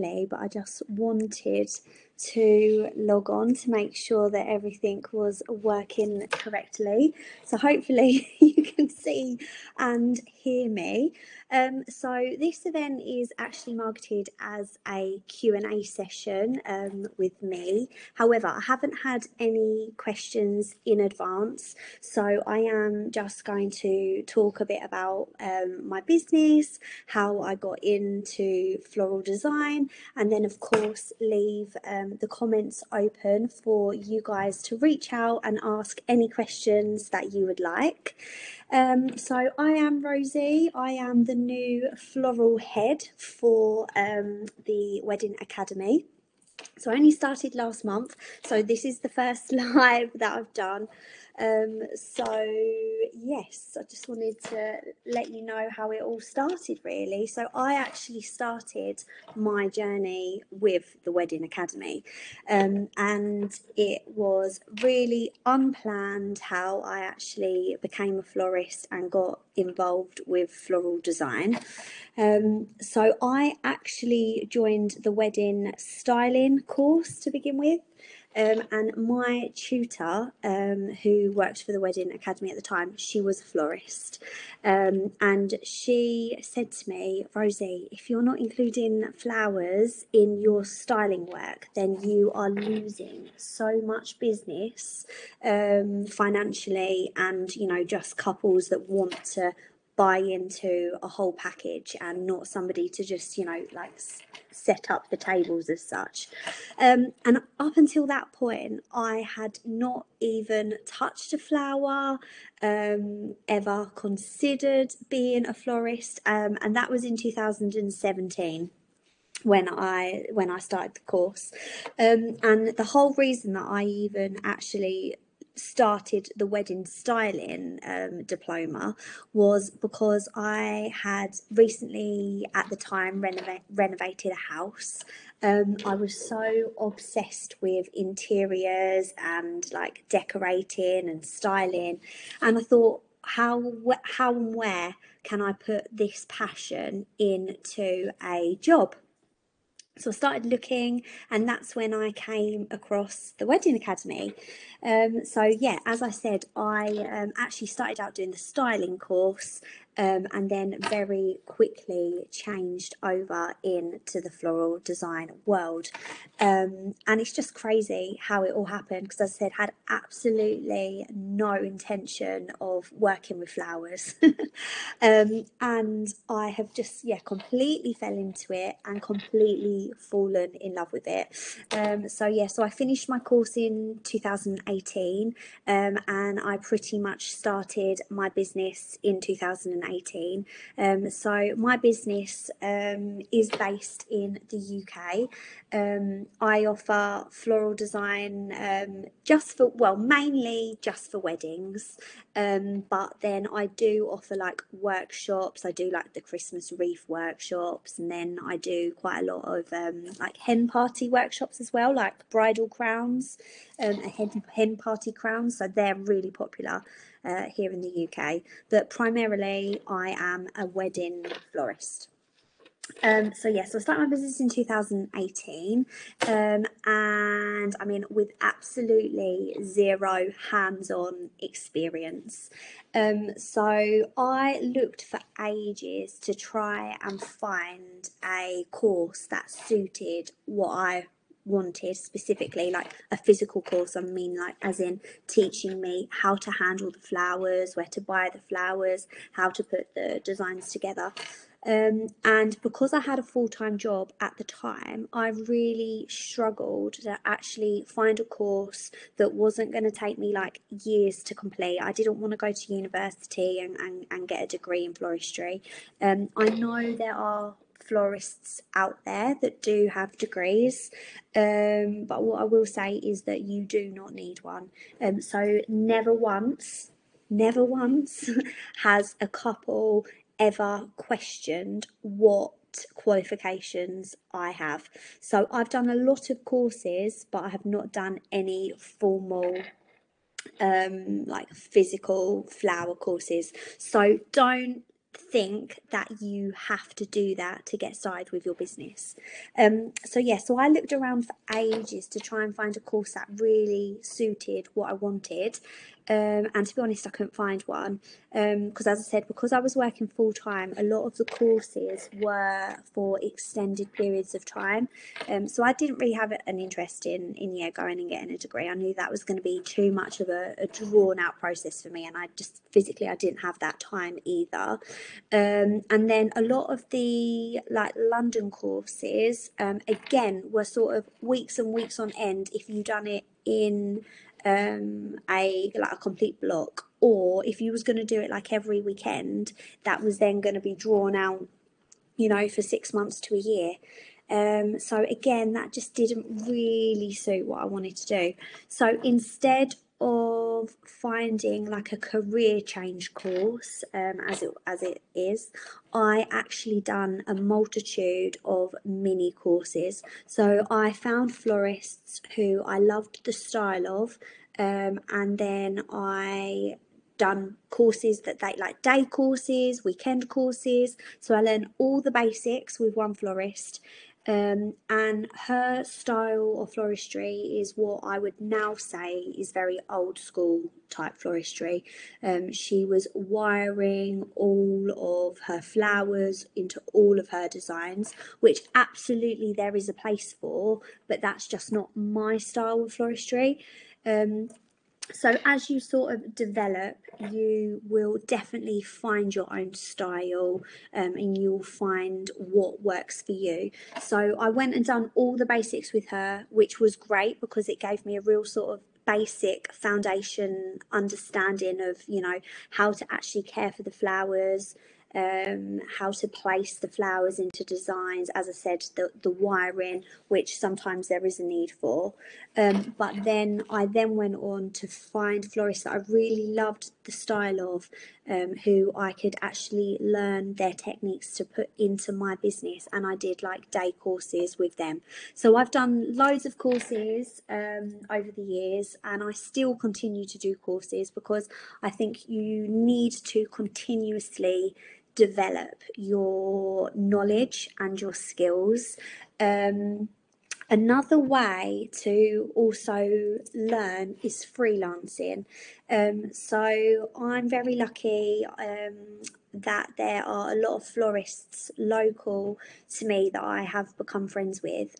early, but I just wanted to log on to make sure that everything was working correctly. So hopefully you can see and hear me. So this event is actually marketed as a Q&A session with me. However, I haven't had any questions in advance, so I am just going to talk a bit about my business, how I got into floral design, and then of course leave the comments open for you guys to reach out and ask any questions that you would like. So I am Rosie. I am the new floral head for the Wedding Academy. So I only started last month, so this is the first live that I've done. So yes, I just wanted to let you know how it all started, really. So I actually started my journey with the Wedding Academy, and it was really unplanned how I actually became a florist and got involved with floral design. So I actually joined the wedding styling course to begin with. And my tutor, who worked for the Wedding Academy at the time, she was a florist. And she said to me, Rosie, if you're not including flowers in your styling work, then you are losing so much business financially, and, you know, just couples that want to buy into a whole package and not somebody to just, you know, like set up the tables as such. And up until that point, I had not even touched a flower, ever considered being a florist, and that was in 2017 when I started the course. And the whole reason that I even actually started the wedding styling diploma was because I had recently at the time renovated a house. I was so obsessed with interiors and like decorating and styling, and I thought, how and where can I put this passion into a job? So I started looking, and that's when I came across the Wedding Academy. So yeah, as I said, I actually started out doing the styling course, and then very quickly changed over into the floral design world. And it's just crazy how it all happened, because as I said, had absolutely no intention of working with flowers. And I have just, yeah, completely fell into it and completely fallen in love with it. So I finished my course in 2018, and I pretty much started my business in 2018. So my business is based in the UK. I offer floral design mainly just for weddings, but then I do offer like workshops. I do like the Christmas wreath workshops, and then I do quite a lot of like hen party workshops as well, like bridal crowns, hen party crowns. So they're really popular here in the UK, but primarily I am a wedding florist. So I started my business in 2018, and I mean, with absolutely zero hands-on experience. So I looked for ages to try and find a course that suited what I wanted, specifically like a physical course. I mean, like as in teaching me how to handle the flowers, where to buy the flowers, how to put the designs together. And because I had a full-time job at the time, I really struggled to actually find a course that wasn't going to take me like years to complete. I didn't want to go to university and get a degree in floristry. I know there are florists out there that do have degrees, but what I will say is that you do not need one. So never once has a couple ever questioned what qualifications I have. So I've done a lot of courses, but I have not done any formal like physical flower courses. So don't think that you have to do that to get started with your business. So I looked around for ages to try and find a course that really suited what I wanted. And to be honest, I couldn't find one because, as I said, because I was working full time, a lot of the courses were for extended periods of time. So I didn't really have an interest in going and getting a degree. I knew that was going to be too much of a drawn out process for me, and I just physically I didn't have that time either. And then a lot of the like London courses, again, were sort of weeks and weeks on end if you done it in a complete block, or if you was going to do it like every weekend, that was then going to be drawn out, you know, for 6 months to a year. So again, that just didn't really suit what I wanted to do. So instead of finding like a career change course, as it is, I actually done a multitude of mini courses. So I found florists who I loved the style of, and then I done courses that they like, day courses, weekend courses. So I learned all the basics with one florist. And her style of floristry is what I would now say is very old school type floristry. She was wiring all of her flowers into all of her designs, which absolutely there is a place for, but that's just not my style of floristry. So as you sort of develop, you will definitely find your own style, and you'll find what works for you. So I went and done all the basics with her, which was great because it gave me a real sort of basic foundation understanding of, you know, how to actually care for the flowers, how to place the flowers into designs, as I said, the wiring, which sometimes there is a need for. But then I then went on to find florists that I really loved the style of, who I could actually learn their techniques to put into my business, and I did like day courses with them. So I've done loads of courses over the years, and I still continue to do courses because I think you need to continuously develop your knowledge and your skills. Another way to also learn is freelancing. So I'm very lucky that there are a lot of florists local to me that I have become friends with.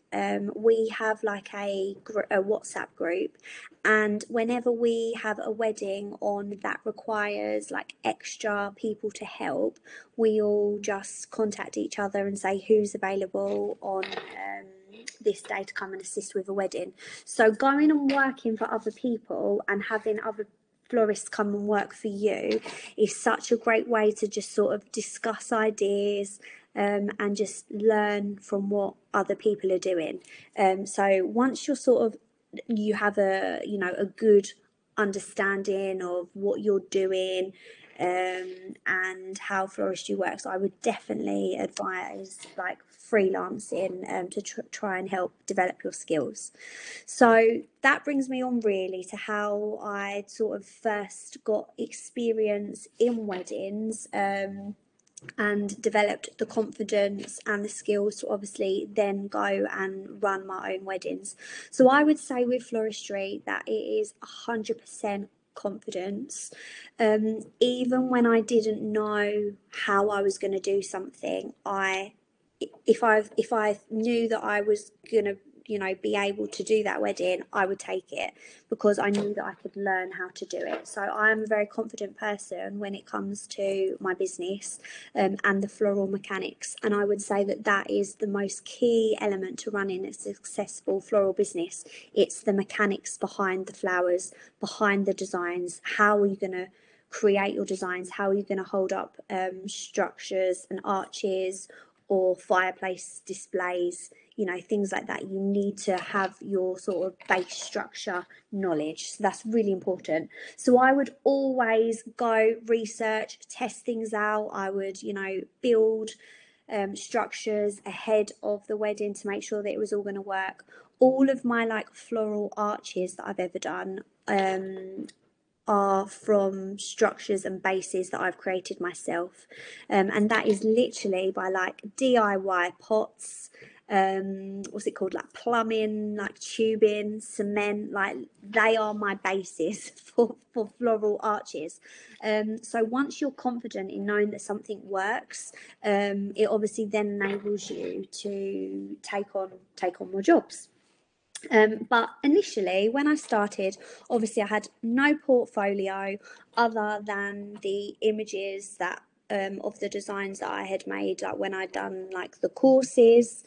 We have like a WhatsApp group, and whenever we have a wedding on that requires like extra people to help, we all just contact each other and say who's available on this day to come and assist with a wedding. So going and working for other people and having other florists come and work for you is such a great way to just sort of discuss ideas, and just learn from what other people are doing. So once you're sort of, you have a, you know, a good understanding of what you're doing, and how floristry works, I would definitely advise like freelancing, to try and help develop your skills. So that brings me on really to how I sort of first got experience in weddings, and developed the confidence and the skills to obviously then go and run my own weddings. So I would say with floristry that it is 100% confidence. Even when I didn't know how I was going to do something, if I knew that I was going to, you know, be able to do that wedding, I would take it because I knew that I could learn how to do it. So I'm a very confident person when it comes to my business, and the floral mechanics. And I would say that that is the most key element to running a successful floral business. It's the mechanics behind the flowers, behind the designs. How are you going to create your designs? How are you going to hold up structures and arches or fireplace displays, you know, things like that. You need to have your sort of base structure knowledge. So that's really important. So I would always go research, test things out. I would, you know, build structures ahead of the wedding to make sure that it was all going to work. All of my like floral arches that I've ever done, are from structures and bases that I've created myself, and that is literally by like DIY pots, what's it called, like plumbing, like tubing, cement, like they are my basis for floral arches. So once you're confident in knowing that something works, it obviously then enables you to take on more jobs. But initially, when I started, obviously I had no portfolio other than the images that of the designs that I had made, like when I'd done like the courses.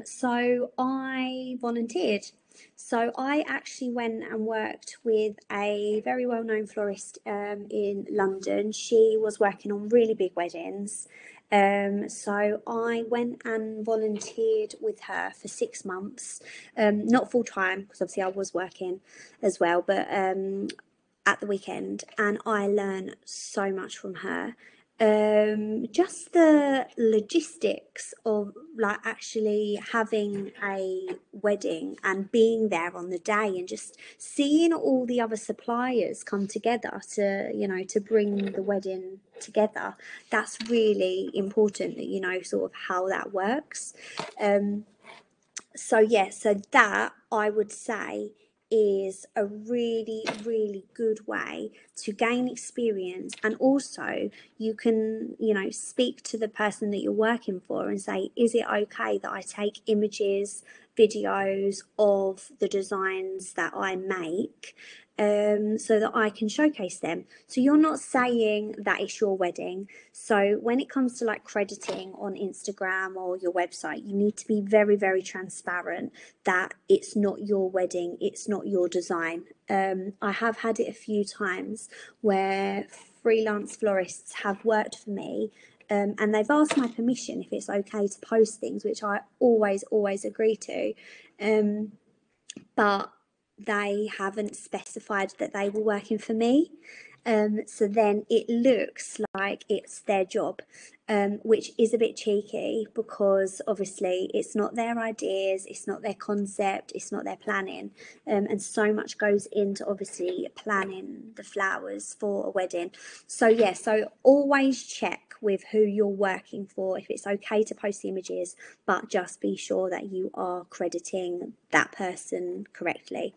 So I volunteered. So I actually went and worked with a very well-known florist in London. She was working on really big weddings. So I went and volunteered with her for 6 months, not full time because obviously I was working as well, but at the weekend, and I learned so much from her. Just the logistics of like actually having a wedding and being there on the day and just seeing all the other suppliers come together to, you know, to bring the wedding together. That's really important that you know sort of how that works. So yeah, so that I would say is a really, really good way to gain experience, and also you can, you know, speak to the person that you're working for and say, is it okay that I take images, videos of the designs that I make, so that I can showcase them. So you're not saying that it's your wedding. So when it comes to like crediting on Instagram or your website, you need to be very, very transparent that it's not your wedding, it's not your design. I have had it a few times where freelance florists have worked for me, and they've asked my permission if it's okay to post things, which I always agree to. But they haven't specified that they were working for me. So then it looks like it's their job, which is a bit cheeky because obviously it's not their ideas, it's not their concept, it's not their planning, and so much goes into obviously planning the flowers for a wedding. So yeah, so always check with who you're working for if it's okay to post the images, but just be sure that you are crediting that person correctly.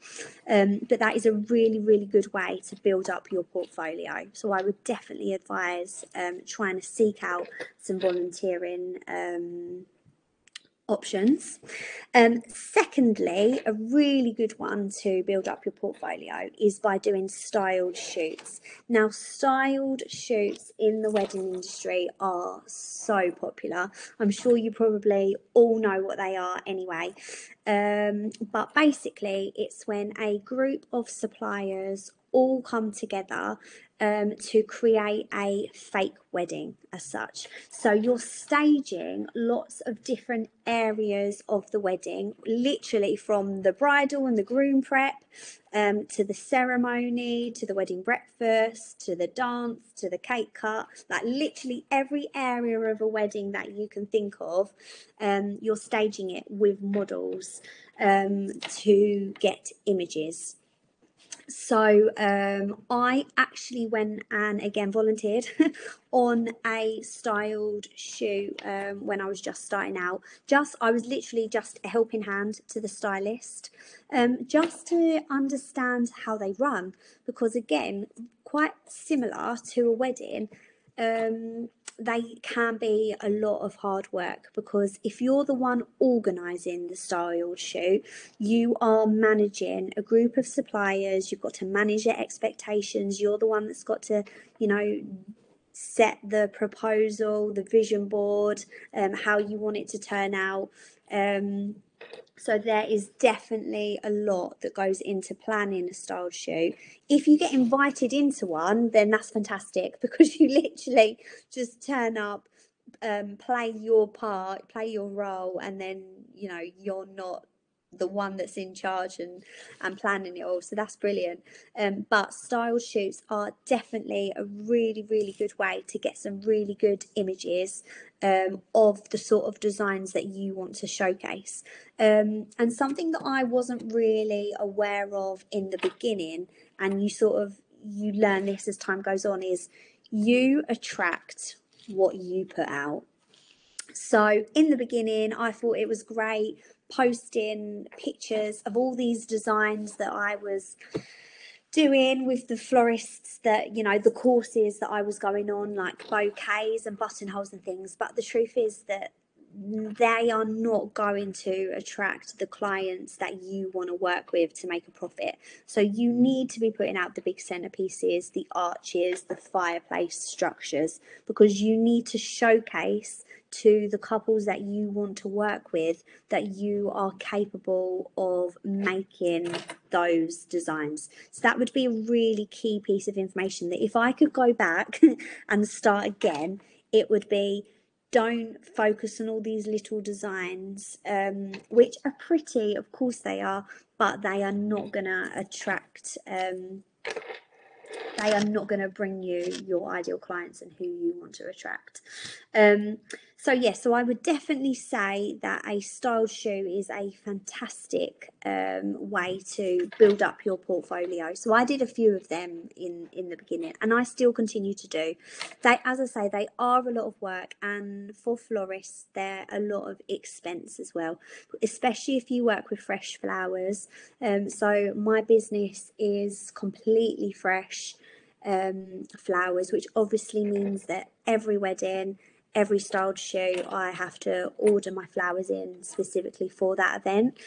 But that is a really, really good way to build up your portfolio. So I would definitely advise trying to seek out some volunteering options. Secondly, a really good one to build up your portfolio is by doing styled shoots. Now, styled shoots in the wedding industry are so popular. I'm sure you probably all know what they are anyway. But basically, it's when a group of suppliers all come together to create a fake wedding as such. So you're staging lots of different areas of the wedding, literally from the bridal and the groom prep, to the ceremony, to the wedding breakfast, to the dance, to the cake cut, like literally every area of a wedding that you can think of, you're staging it with models to get images. So I actually went and again volunteered on a styled shoot when I was just starting out. I was literally just a helping hand to the stylist, just to understand how they run, because again, quite similar to a wedding. They can be a lot of hard work, because if you're the one organising the styled shoot, you are managing a group of suppliers, you've got to manage their expectations, you're the one that's got to, you know, set the proposal, the vision board, how you want it to turn out. So there is definitely a lot that goes into planning a styled shoot. If you get invited into one, then that's fantastic, because you literally just turn up, play your part, play your role, and then, you know, you're not the one that's in charge and planning it all. So that's brilliant. But style shoots are definitely a really, really good way to get some really good images of the sort of designs that you want to showcase. And something that I wasn't really aware of in the beginning, and you sort of, you learn this as time goes on, is you attract what you put out. So in the beginning, I thought it was great posting pictures of all these designs that I was doing with the florists, that, you know, the courses that I was going on, like bouquets and buttonholes and things. But the truth is that they are not going to attract the clients that you want to work with to make a profit. So you need to be putting out the big centerpieces, the arches, the fireplace structures, because you need to showcase to the couples that you want to work with that you are capable of making those designs. So that would be a really key piece of information, that if I could go back and start again, it would be, don't focus on all these little designs, which are pretty, of course they are, but they are not going to attract, they are not going to bring you your ideal clients and who you want to attract. So yes, so I would definitely say that a styled shoe is a fantastic way to build up your portfolio. So I did a few of them in the beginning, and I still continue to do. They, as I say, they are a lot of work, and for florists, they're a lot of expense as well, especially if you work with fresh flowers. So my business is completely fresh flowers, which obviously means that every wedding, every styled shoe, I have to order my flowers in specifically for that event.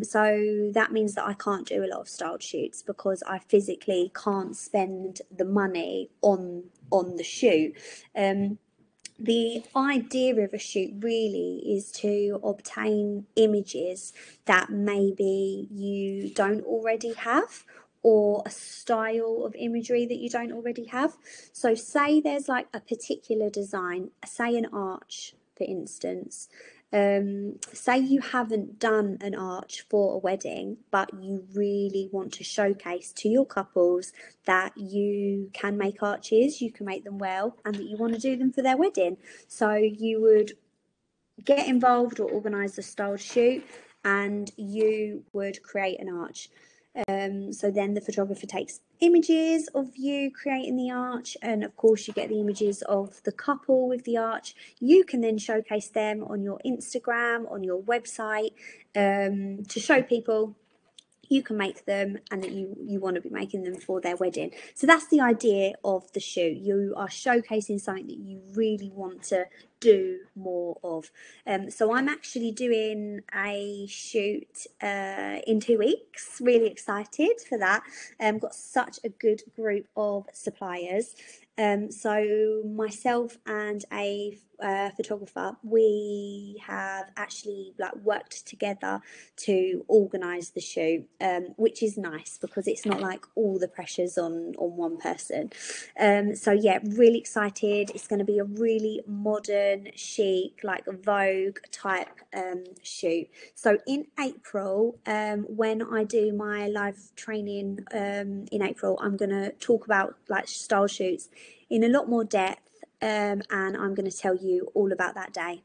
So that means that I can't do a lot of styled shoots because I physically can't spend the money on the shoot. The idea of a shoot really is to obtain images that maybe you don't already have, or a style of imagery that you don't already have. So say there's like a particular design, say an arch, for instance. Say you haven't done an arch for a wedding, but you really want to showcase to your couples that you can make arches, you can make them well, and that you want to do them for their wedding. So you would get involved or organise a styled shoot, and you would create an arch. So then the photographer takes images of you creating the arch, and of course you get the images of the couple with the arch. You can then showcase them on your Instagram, on your website, to show people you can make them and that you want to be making them for their wedding. So that's the idea of the shoot. You are showcasing something that you really want to do more of. So I'm actually doing a shoot in 2 weeks. Really excited for that. Got such a good group of suppliers. So myself and a photographer, we have actually like worked together to organise the shoot, which is nice because it's not like all the pressures on one person. So yeah, really excited. It's going to be a really modern, chic, like Vogue type shoot. So in April, when I do my live training in April, I'm going to talk about like style shoots in a lot more depth, and I'm going to tell you all about that day.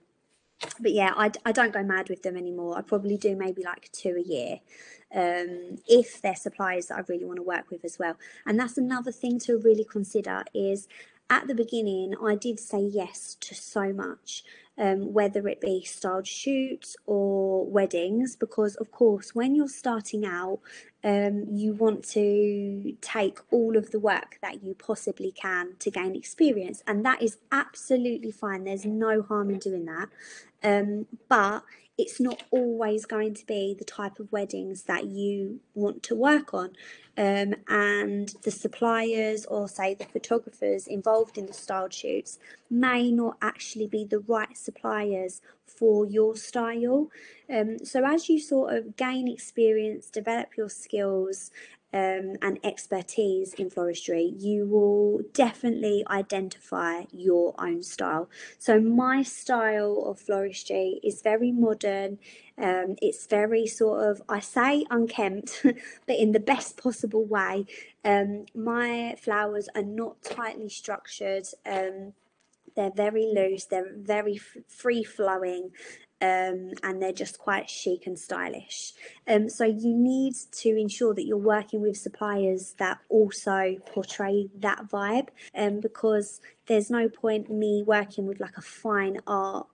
But yeah, I don't go mad with them anymore. I probably do maybe like 2 a year, if they're suppliers that I really want to work with as well. And that's another thing to really consider, is at the beginning I did say yes to so much, whether it be styled shoots or weddings, because of course when you're starting out, you want to take all of the work that you possibly can to gain experience, and that is absolutely fine. There's no harm in doing that. But it's not always going to be the type of weddings that you want to work on. And the suppliers, or say the photographers involved in the styled shoots, may not actually be the right suppliers for your style. So as you sort of gain experience, develop your skills, and expertise in floristry, you will definitely identify your own style. So my style of floristry is very modern. It's very sort of, I say unkempt, but in the best possible way. My flowers are not tightly structured. They're very loose, they're very free flowing. and they're just quite chic and stylish. So you need to ensure that you're working with suppliers that also portray that vibe, because there's no point me working with like a fine art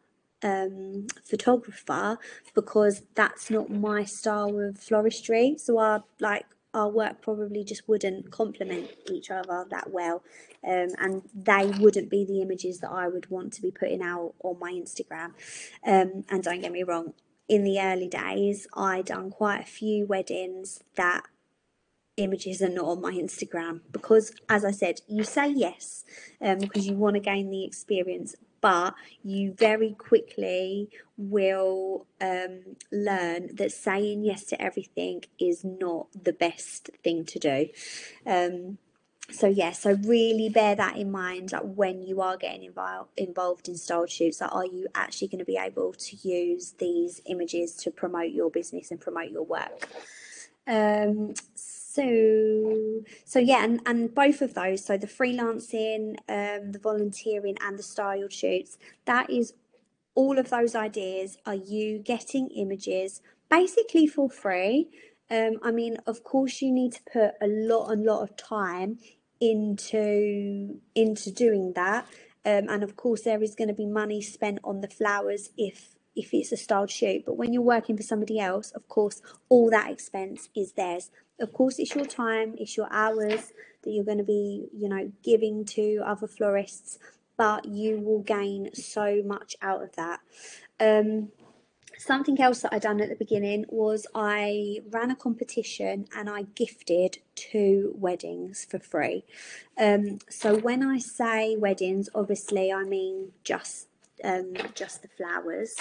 photographer, because that's not my style of floristry. So our work probably just wouldn't complement each other that well, and they wouldn't be the images that I would want to be putting out on my Instagram. And don't get me wrong, in the early days I done quite a few weddings that images are not on my Instagram, because, as I said, you say yes because you want to gain the experience, but you very quickly will learn that saying yes to everything is not the best thing to do. So really bear that in mind, like when you are getting involved in style shoots, like, are you actually going to be able to use these images to promote your business and promote your work? So yeah, and both of those, so the freelancing, the volunteering, and the style shoots, that is, all of those ideas are you getting images basically for free. I mean, of course, you need to put a lot of time into doing that, and of course, there is going to be money spent on the flowers if it's a styled shoot. But when you're working for somebody else, of course, all that expense is theirs. Of course, it's your time, it's your hours that you're going to be, giving to other florists, but you will gain so much out of that. Something else that I done at the beginning was I ran a competition and I gifted 2 weddings for free. So when I say weddings, obviously I mean just the flowers.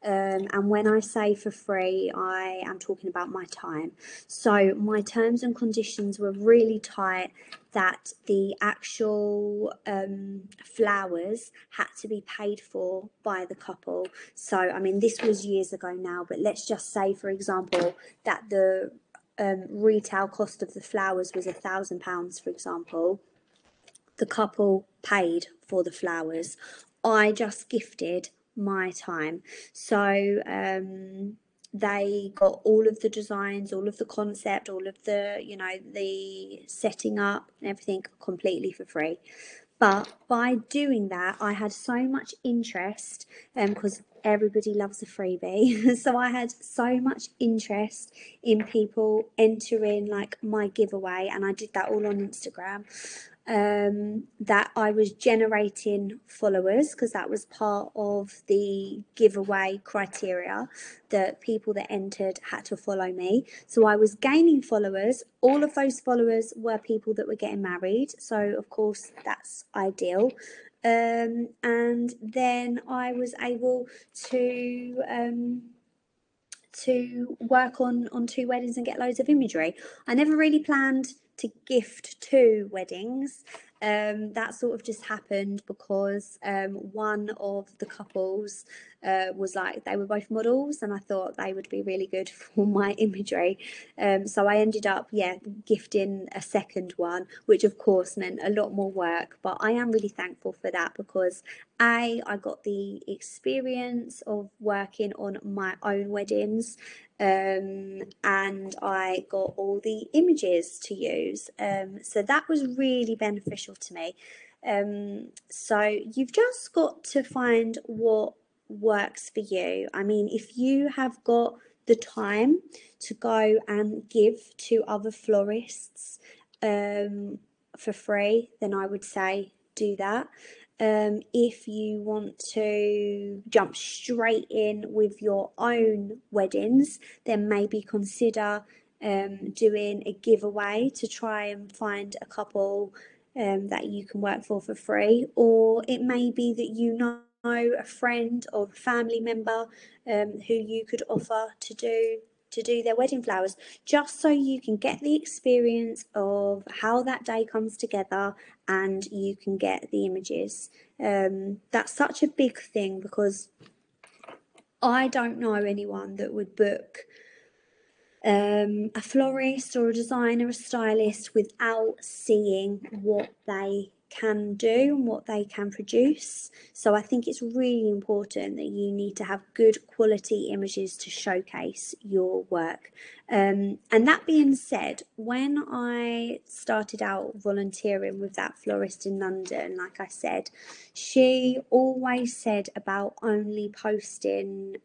And when I say for free, I am talking about my time. So my terms and conditions were really tight, that the actual flowers had to be paid for by the couple. So, I mean, this was years ago now, but let's just say, for example, that the retail cost of the flowers was £1,000, for example. The couple paid for the flowers. I just gifted my time. So they got all of the designs, all of the concept, all of the, the setting up and everything completely for free. But by doing that, I had so much interest, because everybody loves a freebie. So I had so much interest in people entering like my giveaway, and I did that all on Instagram. That I was generating followers, because that was part of the giveaway criteria, that people that entered had to follow me. So I was gaining followers. All of those followers were people that were getting married, so of course that's ideal. And then I was able to work on 2 weddings and get loads of imagery. I never really planned to gift 2 weddings. That sort of just happened because one of the couples was like, they were both models, and I thought they would be really good for my imagery. So I ended up, gifting a second one, which of course meant a lot more work. But I am really thankful for that, because I got the experience of working on my own weddings, and I got all the images to use. So that was really beneficial to me. So you've just got to find what works for you. I mean, if you have got the time to go and give to other florists for free, then I would say do that. If you want to jump straight in with your own weddings, then maybe consider doing a giveaway to try and find a couple that you can work for free. Or it may be that you know a friend or a family member who you could offer to do their wedding flowers, just so you can get the experience of how that day comes together and you can get the images. That's such a big thing, because I don't know anyone that would book a florist or a designer, a stylist, without seeing what they can do and what they can produce. So I think it's really important that you need to have good quality images to showcase your work. And that being said, when I started out volunteering with that florist in London, like I said, she always said about only posting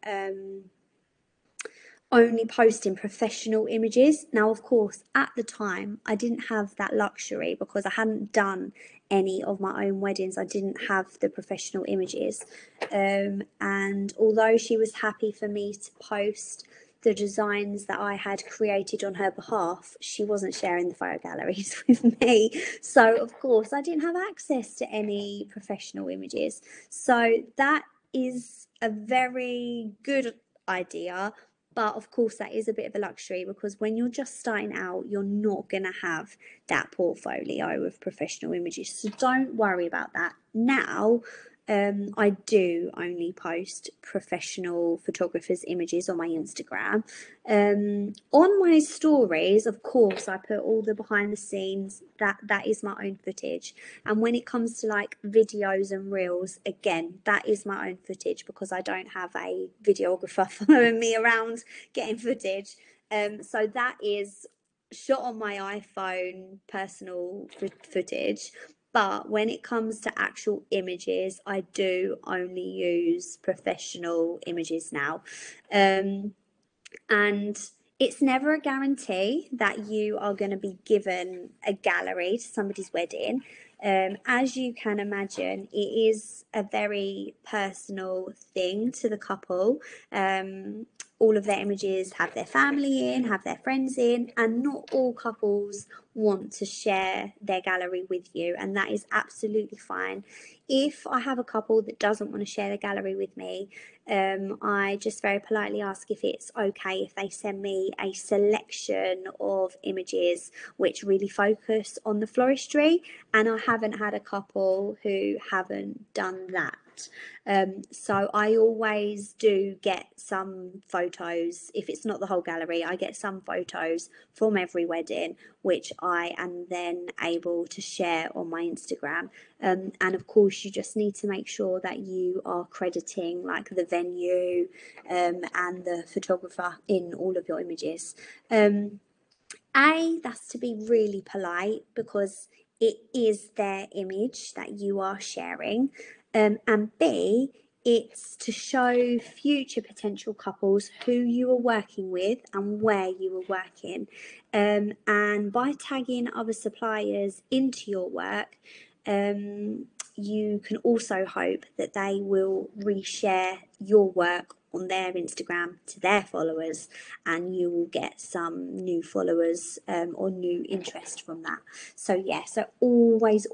professional images. Now, of course, at the time, I didn't have that luxury because I hadn't done any of my own weddings. I didn't have the professional images. And although she was happy for me to post the designs that I had created on her behalf, she wasn't sharing the photo galleries with me. So, of course, I didn't have access to any professional images. So, that is a very good idea, but of course, that is a bit of a luxury because when you're just starting out, you're not going to have that portfolio of professional images. So don't worry about that. Now, I do only post professional photographers' images on my Instagram. On my stories, of course, I put all the behind the scenes. That is my own footage. And when it comes to like videos and reels, again, that is my own footage because I don't have a videographer following me around getting footage. So that is shot on my iPhone personal footage. But when it comes to actual images, I do only use professional images now. And it's never a guarantee that you are going to be given a gallery to somebody's wedding. As you can imagine, it is a very personal thing to the couple. All of their images have their family in, have their friends in, and not all couples want to share their gallery with you, and that is absolutely fine. If I have a couple that doesn't want to share their gallery with me, I just very politely ask if it's okay if they send me a selection of images which really focus on the floristry, and I haven't had a couple who haven't done that. So I always do get some photos. If it's not the whole gallery, I get some photos from every wedding which I am then able to share on my Instagram. And of course, you just need to make sure that you are crediting like the venue and the photographer in all of your images. That's to be really polite because it is their image that you are sharing. And B, it's to show future potential couples who you are working with and where you are working. And by tagging other suppliers into your work, you can also hope that they will reshare your work on their Instagram to their followers, and you will get some new followers or new interest from that. So yeah, so always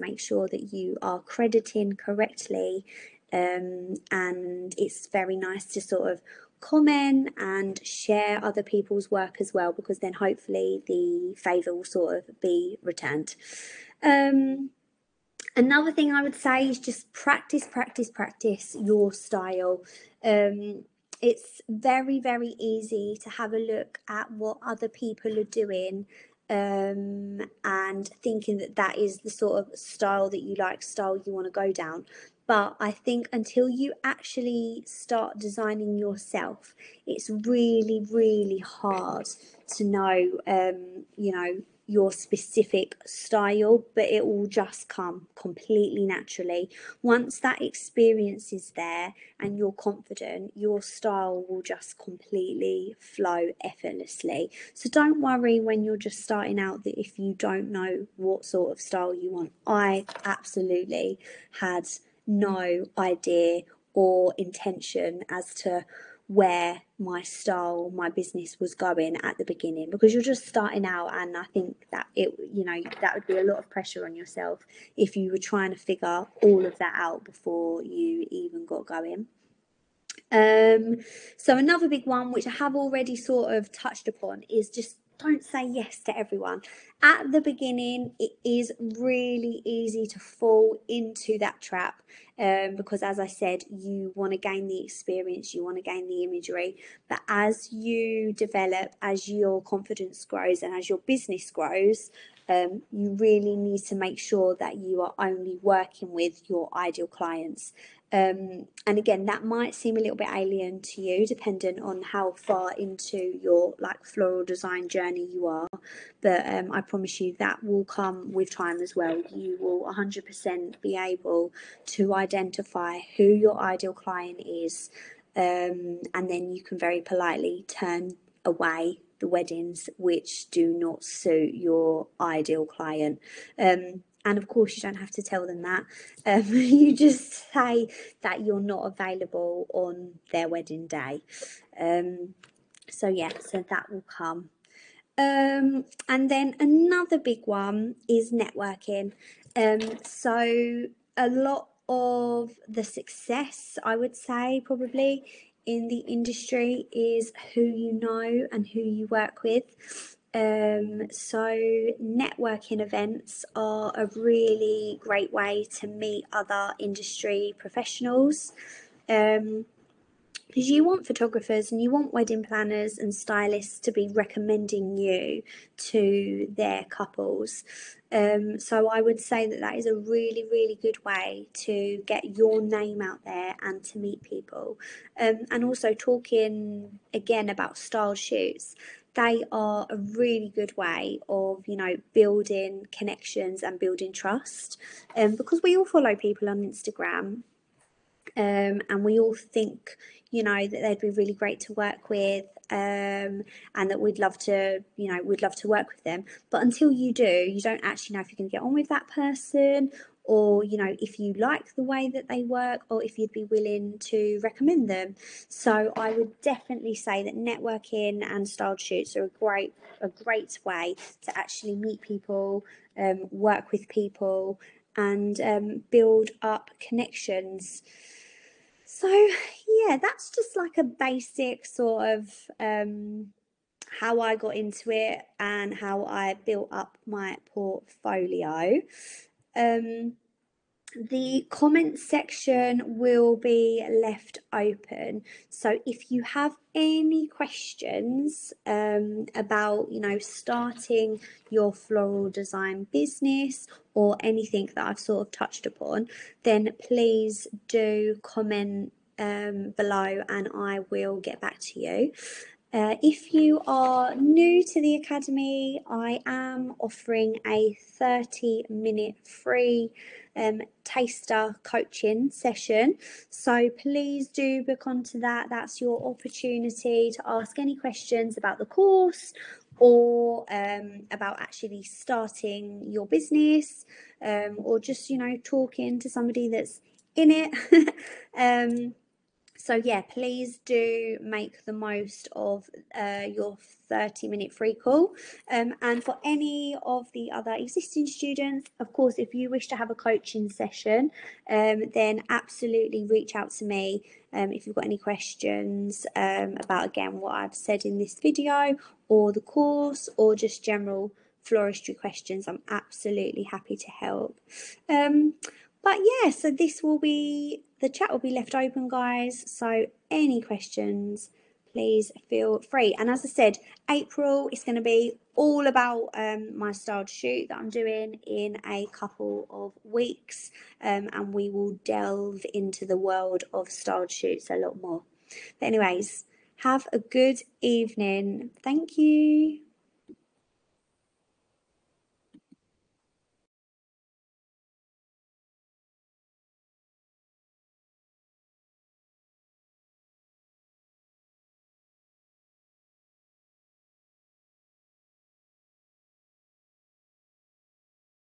make sure that you are crediting correctly, and it's very nice to sort of comment and share other people's work as well, because then hopefully the favour will sort of be returned. Another thing I would say is just practice your style. It's very easy to have a look at what other people are doing, and thinking that that is the sort of style that you like, style you want to go down. But I think until you actually start designing yourself, it's really hard to know, your specific style, but it will just come completely naturally. Once that experience is there and you're confident, your style will just completely flow effortlessly. So don't worry when you're just starting out that if you don't know what sort of style you want. I absolutely had no idea or intention as to where my style, my business was going at the beginning, because you're just starting out, and I think that that would be a lot of pressure on yourself if you were trying to figure all of that out before you even got going. So another big one, which I have already sort of touched upon, is just don't say yes to everyone. At the beginning, it is really easy to fall into that trap, because as I said, you want to gain the experience, you want to gain the imagery. But as you develop, as your confidence grows and as your business grows, You really need to make sure that you are only working with your ideal clients. And again, that might seem a little bit alien to you, depending on how far into your like floral design journey you are. But I promise you that will come with time as well. You will 100% be able to identify who your ideal client is, and then you can very politely turn away the weddings which do not suit your ideal client. And of course, you don't have to tell them that. You just say that you're not available on their wedding day. So yeah, so that will come. And then another big one is networking. So a lot of the success, I would say, probably in the industry is who you know and who you work with. So networking events are a really great way to meet other industry professionals. Because you want photographers and you want wedding planners and stylists to be recommending you to their couples. So I would say that that is a really, really good way to get your name out there and to meet people. And also talking again about style shoots. They are a really good way of, building connections and building trust. Because we all follow people on Instagram, and we all think, that they'd be really great to work with, and that we'd love to work with them. But until you do, you don't actually know if you're going to get on with that person, or if you like the way that they work, or if you'd be willing to recommend them. So I would definitely say that networking and styled shoots are a great way to actually meet people, work with people, and build up connections. So yeah, that's just like a basic sort of how I got into it and how I built up my portfolio. The comment section will be left open. So if you have any questions about, starting your floral design business or anything that I've sort of touched upon, then please do comment below and I will get back to you. If you are new to the Academy, I am offering a 30-minute free taster coaching session. So please do book onto that. That's your opportunity to ask any questions about the course or about actually starting your business, or just, talking to somebody that's in it. So yeah, please do make the most of your 30-minute free call. And for any of the other existing students, of course, if you wish to have a coaching session, then absolutely reach out to me if you've got any questions about, again, what I've said in this video or the course, or just general floristry questions. I'm absolutely happy to help. But yeah, so the chat will be left open, guys. So any questions, please feel free. And as I said, April is going to be all about my styled shoot that I'm doing in a couple of weeks. And we will delve into the world of styled shoots a lot more. But anyways, have a good evening. Thank you.